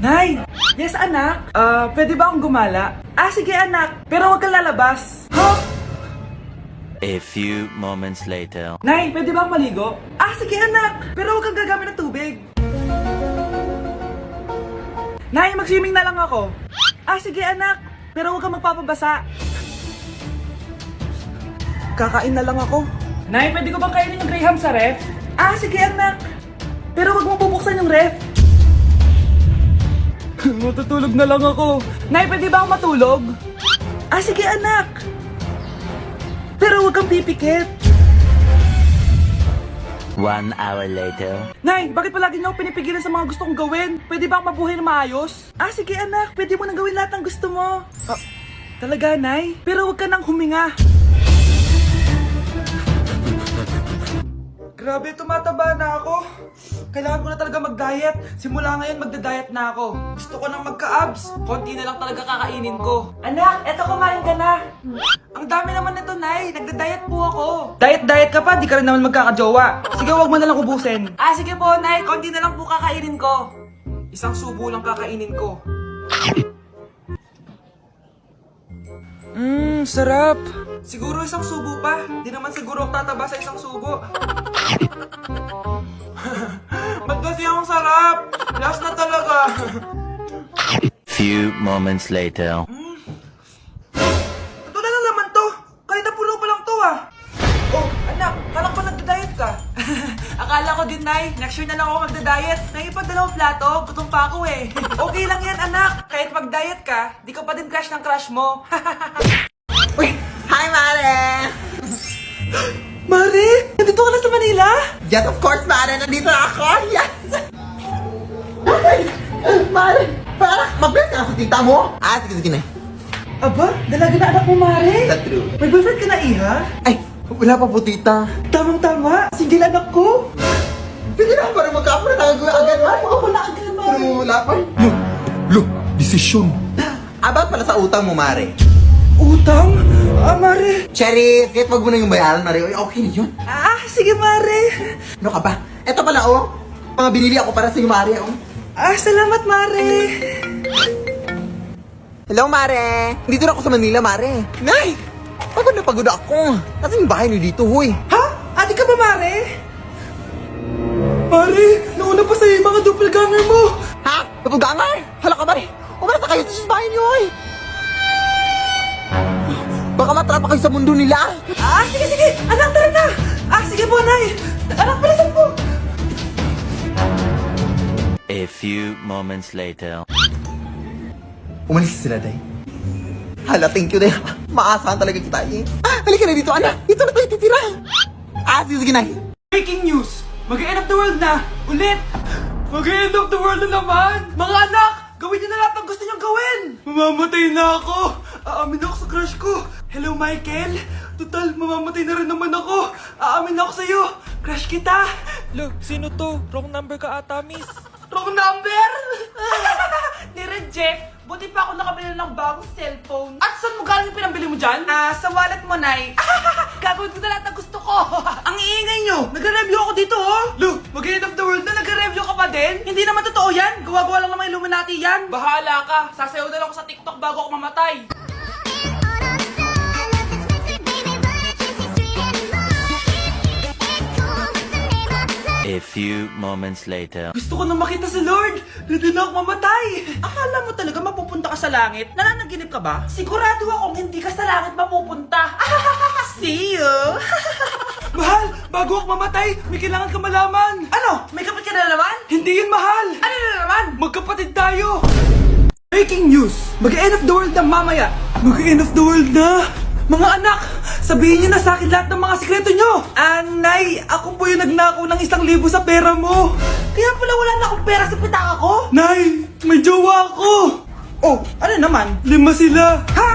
Nay! Yes, anak? Pwede ba akong gumala? Sige, anak. Pero huwag kang lalabas. Huh? A few moments later. Nay, pwede ba akong maligo? Sige, anak. Pero huwag kang gagamit ng tubig. Nay, mag-swimming na lang ako. Sige, anak. Pero huwag kang magpapabasa. Kakain na lang ako. Nay, pwede ko bang kainin yung Graham sa ref? Sige, anak. Pero huwag mong bubuksan yung ref. Matutulog na lang ako. Nay, pwede ba akong matulog? Sige, anak. Pero huwag kang pipikit. 1 hour later. Nay, bakit palagi niyo ako pinipigilan sa mga gusto kong gawin? Pwede ba akong mabuhay na maayos? Sige, anak. Pwede mo nang gawin lahat ng gusto mo. Talaga, Nay? Pero huwag ka nang huminga. Grabe, tumataba na ako. Kailangan ko na talaga mag-diet. Simula ngayon, magda-diet na ako. Gusto ko nang magka-abs. Konti na lang talaga kakainin ko. Anak, eto kumain ka na. Ang dami naman nito, Nay. Nagda-diet po ako. Diet ka pa? Di ka rin naman magkakajowa. Sige, wag mo na lang ubusin. Sige po, Nay. Konti na lang po kakainin ko. Isang subo lang kakainin ko. Sarap. Siguro isang subo pa. Di naman siguro ako tataba sa isang subo. Ba't kasi ang sarap? Last na talaga. Few moments later. Ito na naman to. Kahit napuno pa lang to anak, kala ko nagda-diet ka. Akala ko din, Nay. Next year na lang ako magda-diet. Naipadalawang plato, gutom pa ako eh. Okay lang yan, anak. Kahit mag-diet ka, di ko pa din crush ng crush mo. Uy! Hi, Mare! Mare, nandito ka na sa Manila? Yes, of course, Mare! Nandito na ako! Yes! Ay! Mare! Para mag-bless ka na sa tita mo! Sige na. Aba, dalaga na anak mo, Mare. Is that true? May boyfriend ka na, Iha? Ay! Wala pa po, tita. Tamang-tama, single anak ko. Sige na, para magkapura tayo agad, Mare. Ako na agad, Mare. Pero wala pa. Look! Desisyon. About pala sa utang mo, Mare. Utang? Mare. Cherry, kahit wag mo na yung bayaran, Mare. Okay na yun. Sige, Mare. Ano ka ba? Eto pala, mga binili ako para sa'yo, Mare, Salamat, Mare. Hello, Mare! Dito na ako sa Manila, Mare. Nay! Pagod na pagod ako. Kasi yung bahay niyo dito, huy. Ha? Ate ka ba, Mare? Mare, nauna pa sa'yo yung mga doppelganger mo. Ha? Napugangar? Hala ka, Mare. Umalas na kayo sa bahay niyo, huy. Baka matrapa kayo sa mundo nila. Sige. Anak, tara na. Sige po, Nay. Anak, palasan po. A few moments later. Umalis sila, Day. Hala, thank you, Day. Maasahan talaga kita, eh. Halika na dito, anak. Dito na tayo titira. Sige, Nay. Breaking news. Mag-end of the world na. Ulit. Mag-end of the world na naman. Mga anak, gawin niyo na lahat ng gusto niyong gawin. Mamamatay na ako. Aamin ako sa crush ko. Hello, Michael. Total, mamamatay na rin naman ako. Aamin ako sa'yo. Crush kita. Look, sino to? Wrong number ka ata, miss. Wrong number? Ni-reject. Buti pa ako nakabili ng bagong cellphone. At saan mo galing yung pinambili mo dyan? Sa wallet mo, Nay. Gagawin ko na lahat ng gusto ko. Ang iingay nyo. Nag-review ako dito, Look, mag-end of the world na nag-review ka pa din? Hindi naman totoo yan. Gawa-gawa lang naman Illuminati yan. Bahala ka. Sasayaw na lang ako sa TikTok bago ako mamatay. A few moments later. Gusto ko na makita si Lord. Ready na ako mamatay. Akala mo talaga mapupunta ka sa langit? Nananaginip ka ba? Sigurado akong hindi ka sa langit mapupunta. See you. Mahal, bago ako mamatay, may kailangan ka malaman. Ano? May kapatid ka na naman? Hindi yun, mahal. Ano na naman? Magkapatid tayo. Breaking news! Mag-end of the world na mamaya. Mag-end of the world na. Mga anak, sabihin niyo na sa akin lahat ng mga sikreto niyo. Nay, ako po yung nagnakaw ng 1,000 sa pera mo. Kaya pala wala na akong pera sa pitaka ko. Nay, may jowa ako. Ano naman? 5 sila. Ha?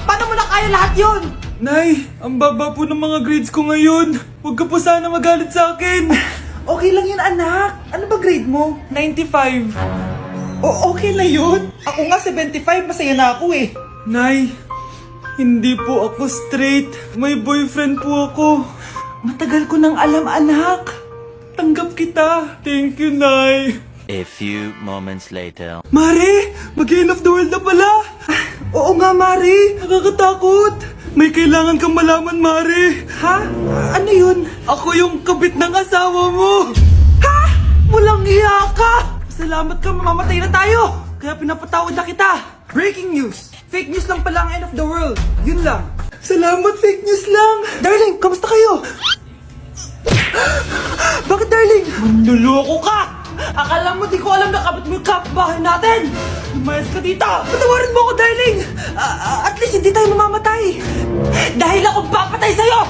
Paano mo na kaya lahat yon? Nay, ang baba po ng mga grades ko ngayon. Huwag ka po sana magalit sa akin. Okay lang yun, anak. Ano ba grade mo? 95. Okay na yun. Ako nga 75, masaya na ako eh. Nay, hindi po ako straight. May boyfriend po ako. Matagal ko nang alam, anak. Tanggap kita. Thank you, Nay. A few moments later. Mare, mag-end of the world na pala. Oo nga, Mare. Nakakatakot. May kailangan kang malaman, Mare. Ha? Ano yun? Ako yung kabit ng asawa mo. Ha? Walang iya ka. Salamat ka, mamamatay na tayo. Kaya pinapatawad na kita. Breaking news. Fake news lang pala ang end of the world. Yun lang. Salamat, fake news lang. Darling, kamusta kayo? Bakit, darling? Manluloko ka! Akala mo di ko alam na kabit mo yung kapbahay natin! Lumayas ka dito! Patawarin mo ako, darling! At least hindi tayo mamamatay! Dahil ako papatay sa'yo!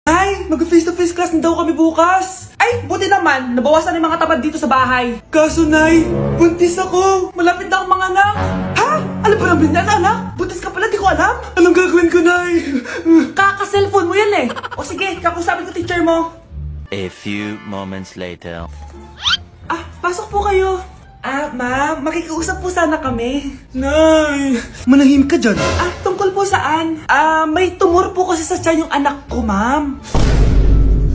Ay, mag-face-to-face class na daw kami bukas! Ay, buti naman, nabawasan yung mga tabad dito sa bahay. Kaso, Nay, buntis ako! Malapit na akong mga anak! Ha? Alam ba namin na, anak? Buntis ka pala, di ko alam! Anong gagawin ko, Nay? Kaka-cellphone mo yan eh! O sige, kakusapin ko teacher mo. A few moments later. Ah, pasok po kayo. Ah, ma'am, makikiusap po sana kami. Nay, manahim ka dyan. Ah, tungkol po saan? Ah, may tumor po kasi sa tiyan yung anak ko, ma'am.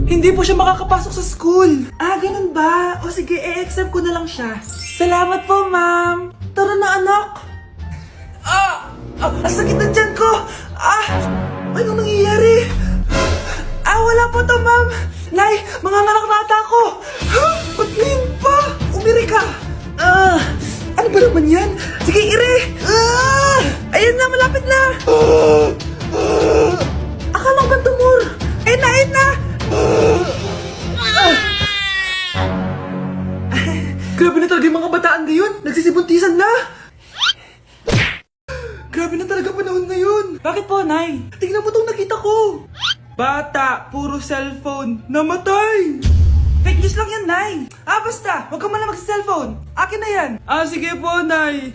Hindi po siya makakapasok sa school. Ah, ganun ba? O sige, i-accept ko na lang siya. Salamat po, ma'am. Tara na, anak. Ang sakit ng tiyan ko. Anong nangyayari? Wala po to, ma'am. Nay, mga nganak na ata ako. Ba't ngayon pa? Umiri ka. Ano ba naman yan? Sige, ire. Ayun na, malapit na. Akala ko bang tumor. Ayun na, ayun na. Grabe na talaga yung mga bataan ngayon. Nagsisibuntisan na. Grabe na talaga panahon ngayon. Bakit po, Nay? Tingnan mo itong nakita ko. Bata, puro cellphone, namatay! Fake news lang yan, Nay! Basta, huwag ka malang mag-cellphone. Akin na yan. Sige po, Nay.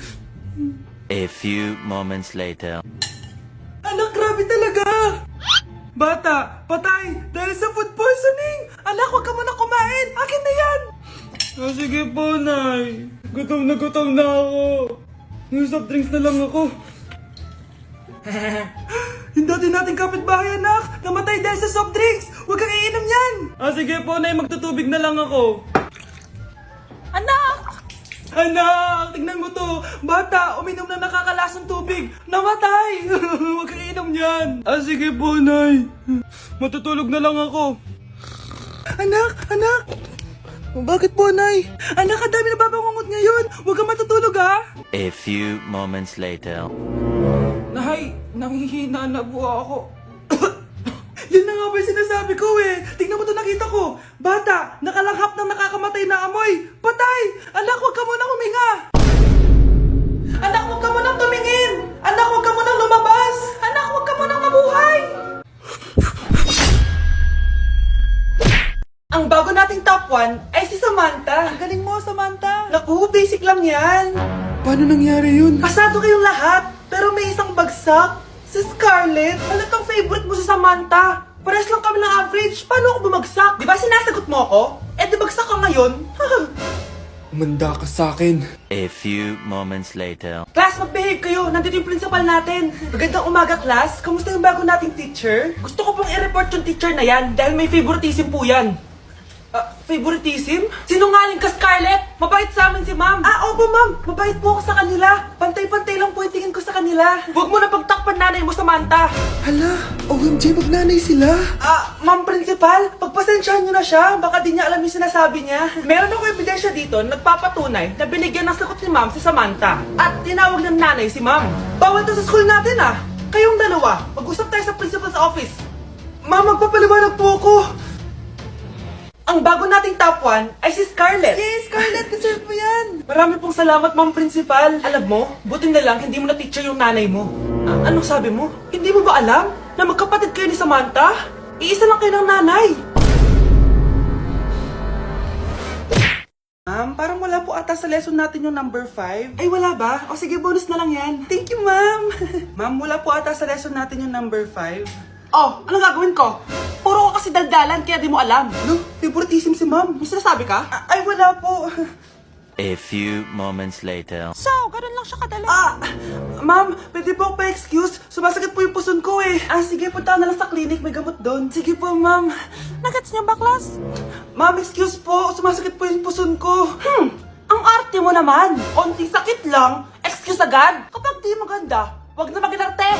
A few moments later. Anak, grabe talaga! Bata, patay dahil sa food poisoning! Anak, huwag ka muna kumain! Akin na yan! Sige po, Nay. Gutom na ako. Yung soft drinks na lang ako. Yung dati nating kapitbahay, anak! Namatay dahil sa soft drinks! Huwag kang iinom yan! Sige po, Nay. Magtutubig na lang ako. Anak! Anak! Tignan mo to! Bata, uminom na nakakalasang tubig! Namatay! Huwag kang iinom yan! Sige po, Nay. Matutulog na lang ako. Anak! Anak! Bakit po, Nay? Anak, ang dami na babangungot ngayon! Huwag kang matutulog, ha? A few moments later. Nay, nanghihina na po ako. Yun na nga ba yung sinasabi ko eh. Tingnan mo to, nakita ko. Bata, nakalanghap ng nakakamatay na amoy. Patay! Anak, huwag ka munang huminga. Anak, huwag ka munang tumingin. Anak, huwag ka munang lumabas. Anak, huwag ka munang mabuhay. Ang bago nating top 1 ay si Samantha. Ang galing mo, Samantha. Naku, basic lang yan. Paano nangyari yun? Pasado kayong lahat, pero may isang bagsak. Si Scarlett, halatang favorite mo si Samantha. Pares lang kami ng average. Paano ako bumagsak? Di ba sinasagot mo ako? Di bagsak ka ngayon? Umanda ka sa akin. A few moments later. Class, mag-behave kayo. Nandito yung principal natin. Magandang umaga, class. Kamusta yung bago nating teacher? Gusto ko pong i-report yung teacher na yan dahil may favoritism po yan. Favoritism? Sinungaling ka, Scarlett! Mabait sa amin si ma'am! Opo, ma'am! Mabait po ako sa kanila! Pantay-pantay lang po yung tingin ko sa kanila! Huwag mo na pagtakpan nanay mo, Samantha! Hala! OMG, magnanay sila! Ma'am Principal, pagpasensyahan nyo na siya. Baka di niya alam yung sinasabi niya. Meron ako ebidensya dito na nagpapatunay na binigyan ng sagot ni ma'am si Samantha. At tinawag ng nanay si ma'am. Bawal to sa school natin, Kayong dalawa, mag-usap tayo sa principal's office. Ma'am, magpapaliwanag po ako. Ang bago nating top 1 ay si Scarlett. Yes, Scarlett, deserve mo yan. Marami pong salamat, Ma'am Principal. Alam mo, buti na lang hindi mo na teacher yung nanay mo. Anong sabi mo? Hindi mo ba alam na magkapatid kayo ni Samantha? Iisa lang kayo ng nanay. Ma'am, parang wala po ata sa lesson natin yung number 5. Ay, wala ba? O sige, bonus na lang yan. Thank you, ma'am. Ma'am, wala po ata sa lesson natin yung number 5. Oh, anong gagawin ko? Puro ko kasi daldalan, kaya di mo alam. No, favoritism si ma'am. May sinasabi ka? Ay, wala po. A few moments later. So, ganun lang siya kadali. Ma'am, pwede po ako pa-excuse? Sumasakit po yung puson ko eh. Sige, punta na lang sa clinic. May gamot doon. Sige po, ma'am. Nagets niyo ba, class? Ma'am, excuse po. Sumasakit po yung puson ko. Ang arte mo naman. Konting sakit lang. Excuse agad. Kapag di maganda, wag na mag-inarte.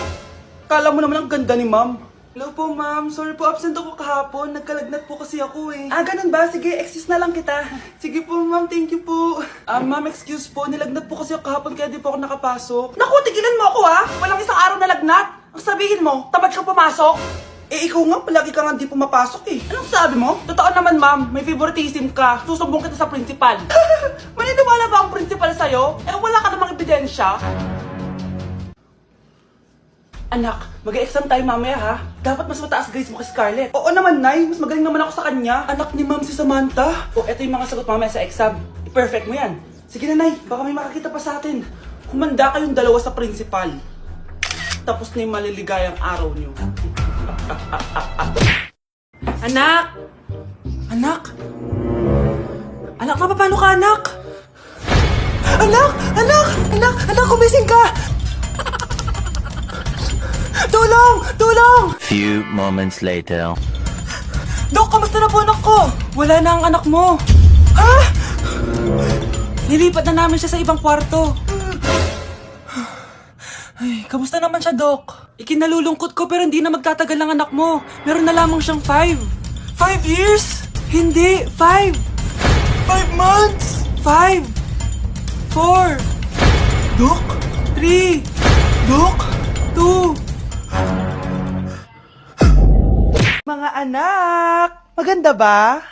Kala mo naman ang ganda ni ma'am. Hello po, ma'am. Sorry po, absent ako kahapon. Nagkalagnat po kasi ako eh. Ganun ba? Sige, excuse na lang kita. Sige po, ma'am. Thank you po. Ma'am, excuse po. Nilagnat po kasi ako kahapon kaya di po ako nakapasok. Naku, tigilan mo ako ha! Walang isang araw na lagnat. Ang sabihin mo, tamad kang pumasok. Ikaw nga, palagi ka nga di pumapasok eh. Anong sabi mo? Totoo naman, ma'am. May favoritism ka. Susumbong kita sa principal. Maniniwala ba ang principal sa'yo? Wala ka namang ebidensya. Anak, mag-exam tayo mamaya ha. Dapat mas mataas grades mo kay Scarlett. Oo naman, Nay. Mas magaling naman ako sa kanya. Anak ni ma'am si Samantha. Eto yung mga sagot mamaya sa exam. I-perfect mo yan. Sige na, Nay. Baka may makakita pa sa atin. Humanda kayong dalawa sa principal. Tapos na yung maliligayang araw niyo. Anak! Anak! Anak, paano ka, anak? Anak! Anak! Anak! Anak, kumising ka! Tulong! Tulong! Few moments later. Dok, kamusta na po anak ko? Wala na ang anak mo. Ha? Nilipat na namin siya sa ibang kwarto. Ay, kamusta naman siya, Dok? Ikinalulungkot ko pero hindi na magtatagal ang anak mo. Meron na lamang siyang 5. 5 years? Hindi, 5. 5 months? 5. 4. Dok? 3. Dok? 2. Mga anak! Maganda ba?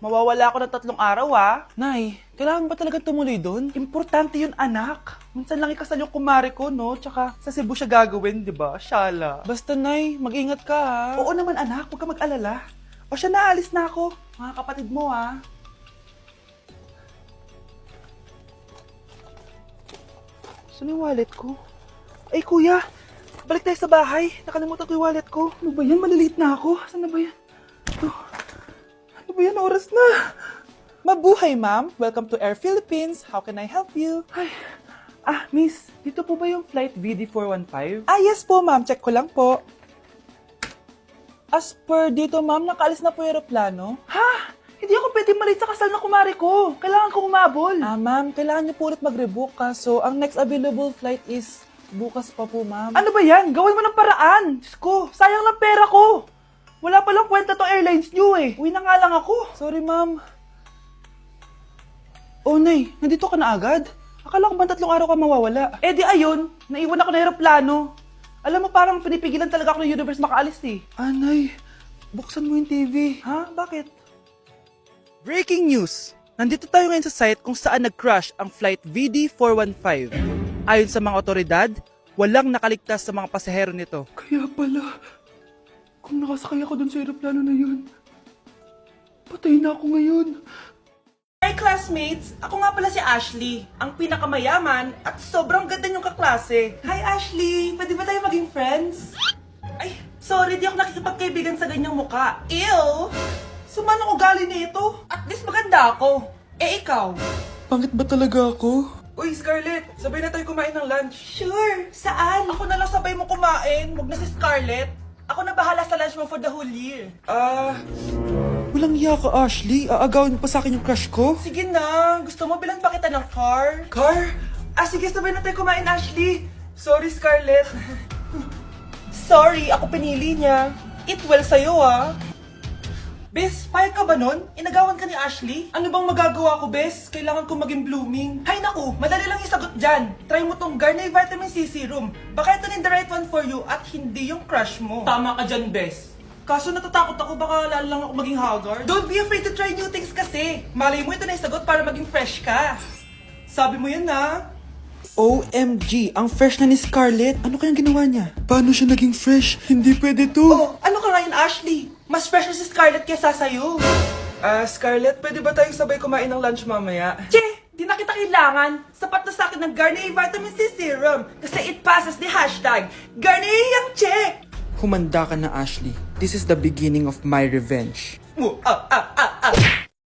Mawawala ako ng 3 araw Nay, kailangan ba talaga tumuloy doon? Importante yun, anak. Minsan lang ikasal yung kumare ko, no? Tsaka sa Cebu siya gagawin, di ba? Shala. Basta, Nay, mag-ingat ka, ha? Oo naman, anak. Huwag ka mag-alala. Siya na, alis na ako. Mga kapatid mo, ha? Saan yung wallet ko? Ay, kuya! Balik tayo sa bahay. Nakalimutan ko yung wallet ko. Ano ba yan? Maliliit na ako. Saan na ba yan? Ano ba yan? Oras na. Mabuhay, ma'am. Welcome to Air Philippines. How can I help you? Ay. Miss. Dito po ba yung flight VD415? Yes po, ma'am. Check ko lang po. As per dito, ma'am, nakaalis na po yung aeroplano. Ha? Hindi ako pwede malit sa kasal na kumari ko. Kailangan ko umabol. Ma'am, kailangan niyo po ulit mag-rebook So, ang next available flight is bukas pa po, ma'am. Ano ba yan? Gawin mo ng paraan. Diyos ko, sayang lang pera ko. Wala palang kwenta to airlines niyo eh. Uwi na nga lang ako. Sorry, ma'am. Nay, nandito ka na agad? Akala ko ba 3 araw ka mawawala? Di ayun, naiwan ako na aeroplano. Alam mo, parang pinipigilan talaga ako ng universe makaalis eh. Nay, buksan mo yung TV. Ha? Bakit? Breaking news! Nandito tayo ngayon sa site kung saan nag-crash ang flight VD415. Ayon sa mga otoridad, walang nakaligtas sa mga pasahero nito. Kaya pala, kung nakasakay ako dun sa aeroplano na yun, patay na ako ngayon. Hi classmates! Ako nga pala si Ashley, ang pinakamayaman at sobrang ganda niyong kaklase. Hi Ashley! Pwede ba tayo maging friends? Ay, sorry, di ako nakikipagkaibigan sa ganyang muka. Ew! Sumanong ugali nito. At least maganda ako. Ikaw? Pangit ba talaga ako? Uy, Scarlett, sabay na tayo kumain ng lunch. Sure. Saan? Ako na lang sabay mo kumain. Huwag na si Scarlett. Ako na bahala sa lunch mo for the whole year. Walang iya ka, Ashley. Aagawin pa sa akin yung crush ko. Sige na. Gusto mo bilan pa kita ng car? Car? Sige, sabay na tayo kumain, Ashley. Sorry, Scarlett. Sorry, ako pinili niya. Eat well sa'yo, Bes, payag ka ba nun? Inagawan ka ni Ashley? Ano bang magagawa ko, Bes? Kailangan ko maging blooming. Hay naku, madali lang yung sagot dyan. Try mo tong Garnier Vitamin C Serum. Baka ito na the right one for you at hindi yung crush mo. Tama ka dyan, Bes. Kaso natatakot ako, baka lalo lang ako maging haggard. Don't be afraid to try new things kasi. Malay mo ito na yung sagot para maging fresh ka. Sabi mo yan, OMG, ang fresh na ni Scarlett. Ano kayang ginawa niya? Paano siya naging fresh? Hindi pwede to. Ano ka ngayon, Ashley? Mas fresh na si Scarlett kesa sa'yo. Scarlett, pwede ba tayong sabay kumain ng lunch mamaya? Che, di na kita kailangan. Sapat na sa akin ng Garnier Vitamin C Serum. Kasi it passes the hashtag Garnier yung check. Humanda ka na, Ashley. This is the beginning of my revenge.